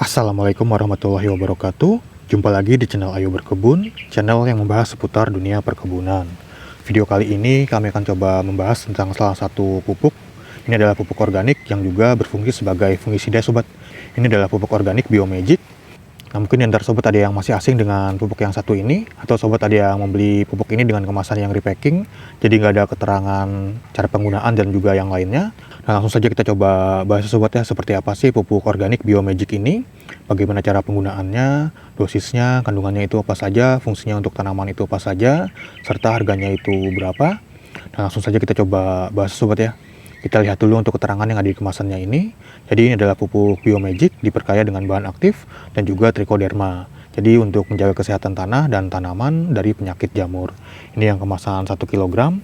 Assalamualaikum warahmatullahi wabarakatuh. Jumpa lagi di channel Ayo Berkebun, channel yang membahas seputar dunia perkebunan. Video kali ini kami akan coba membahas tentang salah satu pupuk. Ini adalah pupuk organik yang juga berfungsi sebagai fungisida sobat. Ini adalah pupuk organik Biomagic. Nah, mungkin di antara sobat ada yang masih asing dengan pupuk yang satu ini, atau sobat ada yang membeli pupuk ini dengan kemasan yang repacking, jadi nggak ada keterangan cara penggunaan dan juga yang lainnya. Nah, langsung saja kita coba bahas sobat ya, seperti apa sih pupuk organik Biomagic ini, bagaimana cara penggunaannya, dosisnya, kandungannya itu apa saja, fungsinya untuk tanaman itu apa saja, serta harganya itu berapa. Nah, langsung saja kita coba bahas sobat ya. Kita lihat dulu untuk keterangan yang ada di kemasannya ini. Jadi ini adalah pupuk Biomagic, diperkaya dengan bahan aktif dan juga trichoderma. Jadi untuk menjaga kesehatan tanah dan tanaman dari penyakit jamur. Ini yang kemasan 1 kg.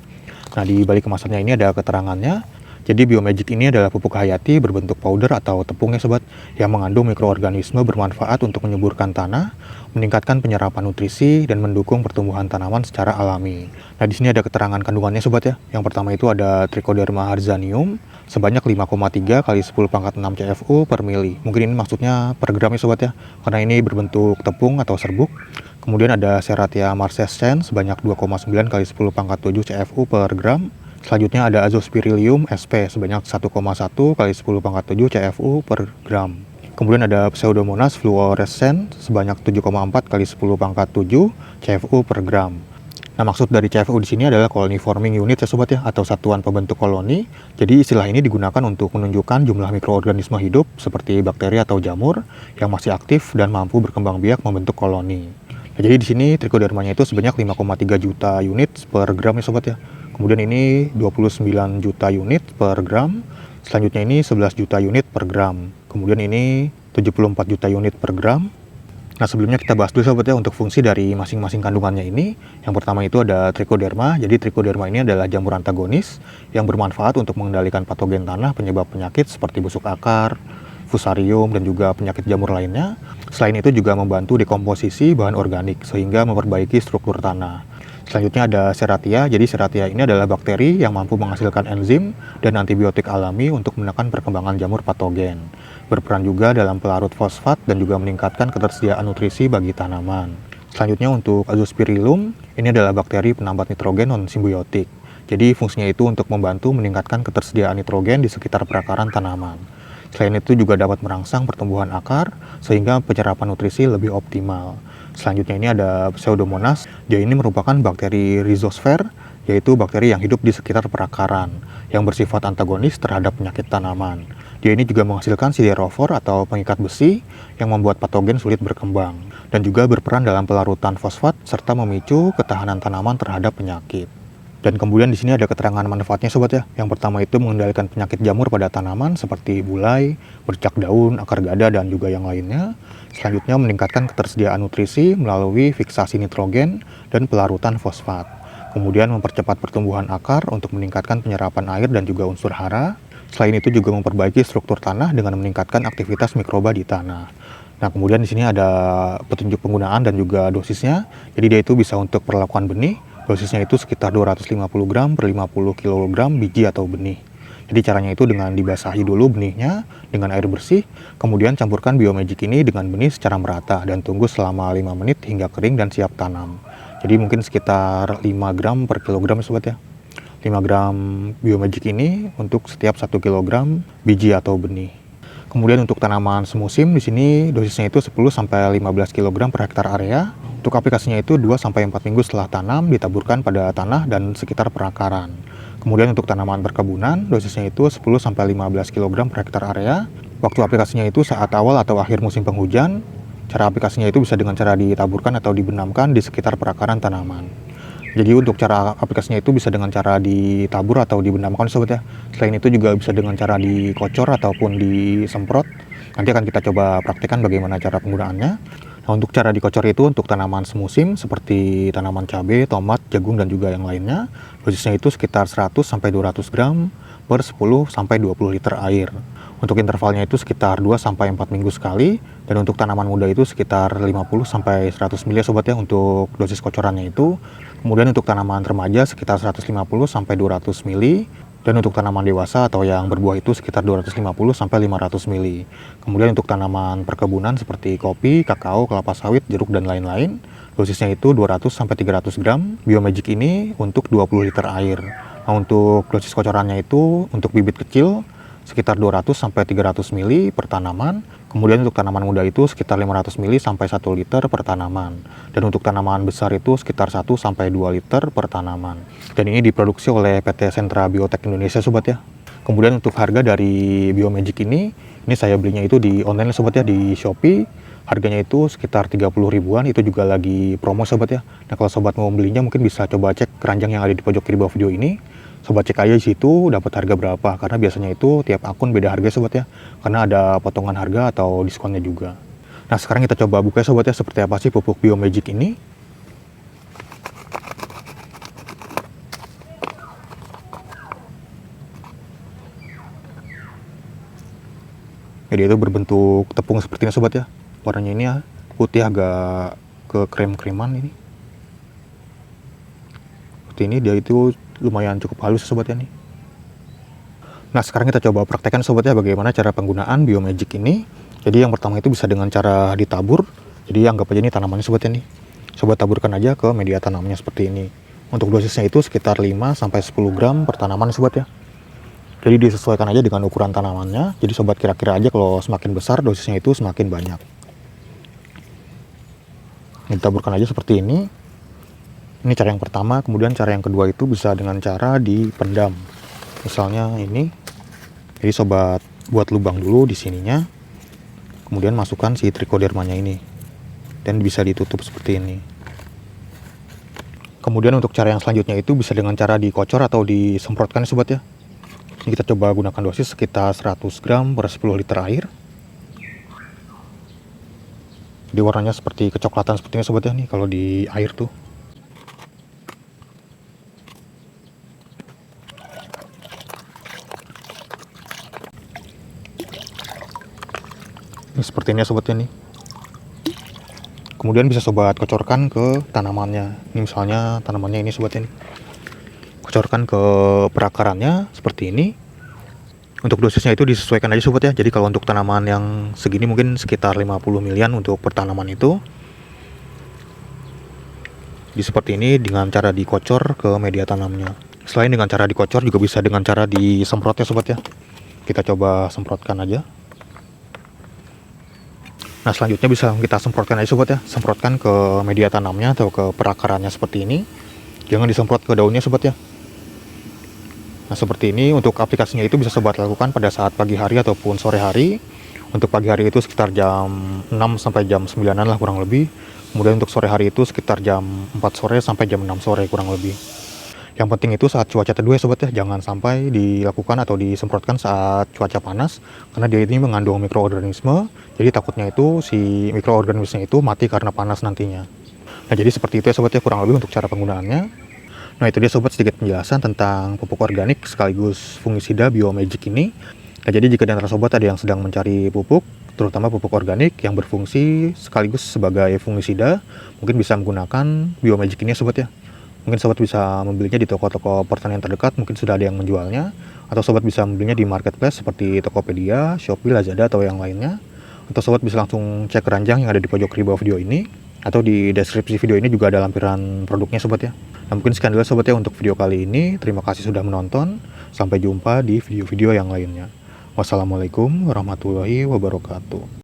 Nah, di balik kemasannya ini ada keterangannya. Jadi Biomagic ini adalah pupuk hayati berbentuk powder atau tepung ya sobat, yang mengandung mikroorganisme bermanfaat untuk menyuburkan tanah, meningkatkan penyerapan nutrisi, dan mendukung pertumbuhan tanaman secara alami. Nah, di sini ada keterangan kandungannya sobat ya. Yang pertama itu ada Trichoderma harzanium sebanyak 5,3 kali 10 pangkat 6 CFU per mili. Mungkin ini maksudnya per gram ya sobat ya, karena ini berbentuk tepung atau serbuk. Kemudian ada Serratia marcescens sebanyak 2,9 kali 10 pangkat 7 CFU per gram. Selanjutnya ada Azospirillum sp sebanyak 1,1 kali 10 pangkat 7 CFU per gram. Kemudian ada Pseudomonas fluorescens sebanyak 7,4 kali 10 pangkat 7 CFU per gram. Nah, maksud dari CFU di sini adalah colony forming unit ya sobat ya, atau satuan pembentuk koloni. Jadi istilah ini digunakan untuk menunjukkan jumlah mikroorganisme hidup seperti bakteri atau jamur yang masih aktif dan mampu berkembang biak membentuk koloni. Nah, jadi di sini trichodermanya itu sebanyak 5,3 juta unit per gram ya sobat ya. Kemudian ini 29 juta unit per gram. Selanjutnya ini 11 juta unit per gram. Kemudian ini 74 juta unit per gram. Nah, sebelumnya kita bahas dulu sobat ya untuk fungsi dari masing-masing kandungannya ini. Yang pertama itu ada trichoderma. Jadi trichoderma ini adalah jamur antagonis yang bermanfaat untuk mengendalikan patogen tanah penyebab penyakit seperti busuk akar, fusarium, dan juga penyakit jamur lainnya. Selain itu juga membantu dekomposisi bahan organik sehingga memperbaiki struktur tanah. Selanjutnya ada Serratia. Jadi Serratia ini adalah bakteri yang mampu menghasilkan enzim dan antibiotik alami untuk menekan perkembangan jamur patogen. Berperan juga dalam pelarut fosfat dan juga meningkatkan ketersediaan nutrisi bagi tanaman. Selanjutnya untuk Azospirillum, ini adalah bakteri penambat nitrogen non-simbiotik. Jadi fungsinya itu untuk membantu meningkatkan ketersediaan nitrogen di sekitar perakaran tanaman. Selain itu juga dapat merangsang pertumbuhan akar sehingga penyerapan nutrisi lebih optimal. Selanjutnya ini ada Pseudomonas. Dia ini merupakan bakteri rhizosfer, yaitu bakteri yang hidup di sekitar perakaran, yang bersifat antagonis terhadap penyakit tanaman. Dia ini juga menghasilkan siderofor atau pengikat besi yang membuat patogen sulit berkembang, dan juga berperan dalam pelarutan fosfat serta memicu ketahanan tanaman terhadap penyakit. Dan kemudian di sini ada keterangan manfaatnya sobat ya. Yang pertama itu mengendalikan penyakit jamur pada tanaman seperti bulai, bercak daun, akar gada, dan juga yang lainnya. Selanjutnya meningkatkan ketersediaan nutrisi melalui fiksasi nitrogen dan pelarutan fosfat. Kemudian mempercepat pertumbuhan akar untuk meningkatkan penyerapan air dan juga unsur hara. Selain itu juga memperbaiki struktur tanah dengan meningkatkan aktivitas mikroba di tanah. Nah, kemudian di sini ada petunjuk penggunaan dan juga dosisnya. Jadi dia itu bisa untuk perlakuan benih. Dosisnya itu sekitar 250 gram per 50 kg biji atau benih. Jadi caranya itu dengan dibasahi dulu benihnya dengan air bersih, kemudian campurkan Biomagic ini dengan benih secara merata dan tunggu selama 5 menit hingga kering dan siap tanam. Jadi mungkin sekitar 5 gram per kilogram sobat ya. 5 gram Biomagic ini untuk setiap 1 kg biji atau benih. Kemudian untuk tanaman semusim di sini dosisnya itu 10 sampai 15 kg per hektar area. Untuk aplikasinya itu 2 sampai 4 minggu setelah tanam ditaburkan pada tanah dan sekitar perakaran. Kemudian untuk tanaman perkebunan dosisnya itu 10 sampai 15 kg per hektar area. Waktu aplikasinya itu saat awal atau akhir musim penghujan. Cara aplikasinya itu bisa dengan cara ditaburkan atau dibenamkan di sekitar perakaran tanaman. Jadi untuk cara aplikasinya itu bisa dengan cara ditabur atau dibenamkan sobat ya. Selain itu juga bisa dengan cara dikocor ataupun disemprot. Nanti akan kita coba praktekkan bagaimana cara penggunaannya. Nah, untuk cara dikocor itu untuk tanaman semusim seperti tanaman cabai, tomat, jagung, dan juga yang lainnya. Dosisnya itu sekitar 100 sampai 200 gram per 10 sampai 20 liter air. Untuk intervalnya itu sekitar 2 sampai 4 minggu sekali. Dan untuk tanaman muda itu sekitar 50 sampai 100 ml sobat ya untuk dosis kocorannya itu. Kemudian untuk tanaman remaja sekitar 150 sampai 200 ml. Dan untuk tanaman dewasa atau yang berbuah itu sekitar 250 sampai 500 ml. Kemudian untuk tanaman perkebunan seperti kopi, kakao, kelapa sawit, jeruk dan lain-lain, dosisnya itu 200 sampai 300 gram. Biomagic ini untuk 20 liter air. Nah, untuk dosis kocorannya itu untuk bibit kecil sekitar 200 sampai 300 ml per tanaman. Kemudian untuk tanaman muda itu sekitar 500 ml sampai 1 liter per tanaman. Dan untuk tanaman besar itu sekitar 1 sampai 2 liter per tanaman. Dan ini diproduksi oleh PT Sentra Biotek Indonesia sobat ya. Kemudian untuk harga dari Biomagic ini saya belinya itu di online sobat ya, di Shopee. Harganya itu sekitar 30 ribuan, itu juga lagi promo sobat ya. Nah, kalau sobat mau belinya mungkin bisa coba cek keranjang yang ada di pojok kiri bawah video ini. Sobat cek aja di situ dapat harga berapa, karena biasanya itu tiap akun beda harga sobat ya, karena ada potongan harga atau diskonnya juga. Nah, sekarang kita coba buka sobat ya, seperti apa sih pupuk Biomagic ini. Jadi itu berbentuk tepung seperti ini sobat ya, warnanya ini ya putih agak ke krem-kreman ini. Seperti ini, dia itu lumayan cukup halus sobat ya nih. Nah, sekarang kita coba praktekkan sobat ya bagaimana cara penggunaan Biomagic ini. Jadi yang pertama itu bisa dengan cara ditabur. Jadi anggap aja ini tanamannya sobat ya nih. Sobat taburkan aja ke media tanamnya seperti ini. Untuk dosisnya itu sekitar 5 sampai 10 gram per tanaman sobat ya. Jadi disesuaikan aja dengan ukuran tanamannya. Jadi sobat kira-kira aja kalau semakin besar dosisnya itu semakin banyak. Ditaburkan aja seperti ini. Ini cara yang pertama. Kemudian cara yang kedua itu bisa dengan cara dipendam. Misalnya ini. Jadi sobat buat lubang dulu di sininya. Kemudian masukkan si trichodermanya ini. Dan bisa ditutup seperti ini. Kemudian untuk cara yang selanjutnya itu bisa dengan cara dikocor atau disemprotkan sobat ya. Ini kita coba gunakan dosis sekitar 100 gram per 10 liter air. Jadi warnanya seperti kecoklatan seperti ini sobat ya nih kalau di air tuh. Ini seperti ini ya sobat ya nih. Kemudian bisa sobat kocorkan ke tanamannya. Ini misalnya tanamannya ini sobat ya nih. Kocorkan ke perakarannya seperti ini. Untuk dosisnya itu disesuaikan aja sobat ya. Jadi kalau untuk tanaman yang segini mungkin sekitar 50 milian untuk per tanaman itu. Jadi seperti ini dengan cara dikocor ke media tanamnya. Selain dengan cara dikocor juga bisa dengan cara disemprot ya sobat ya. Kita coba semprotkan aja. Nah, selanjutnya bisa kita semprotkan aja sobat ya. Semprotkan ke media tanamnya atau ke perakarannya seperti ini. Jangan disemprot ke daunnya sobat ya. Nah, seperti ini untuk aplikasinya itu bisa sobat lakukan pada saat pagi hari ataupun sore hari. Untuk pagi hari itu sekitar jam 6 sampai jam 9-an lah kurang lebih. Kemudian untuk sore hari itu sekitar jam 4 sore sampai jam 6 sore kurang lebih. Yang penting itu saat cuaca teduh ya sobat ya, jangan sampai dilakukan atau disemprotkan saat cuaca panas, karena dia ini mengandung mikroorganisme, jadi takutnya itu si mikroorganisme itu mati karena panas nantinya. Nah, jadi seperti itu ya sobat ya kurang lebih untuk cara penggunaannya. Nah, itu dia sobat sedikit penjelasan tentang pupuk organik sekaligus fungisida Biomagic ini. Nah, jadi jika di antara sobat ada yang sedang mencari pupuk, terutama pupuk organik yang berfungsi sekaligus sebagai fungisida, mungkin bisa menggunakan Biomagic ini ya sobat ya. Mungkin sobat bisa membelinya di toko-toko pertanian terdekat, mungkin sudah ada yang menjualnya. Atau sobat bisa membelinya di marketplace seperti Tokopedia, Shopee, Lazada, atau yang lainnya. Atau sobat bisa langsung cek keranjang yang ada di pojok kiri bawah video ini. Atau di deskripsi video ini juga ada lampiran produknya sobat ya. Nah, mungkin sekian dulu sobat ya untuk video kali ini. Terima kasih sudah menonton. Sampai jumpa di video-video yang lainnya. Wassalamualaikum warahmatullahi wabarakatuh.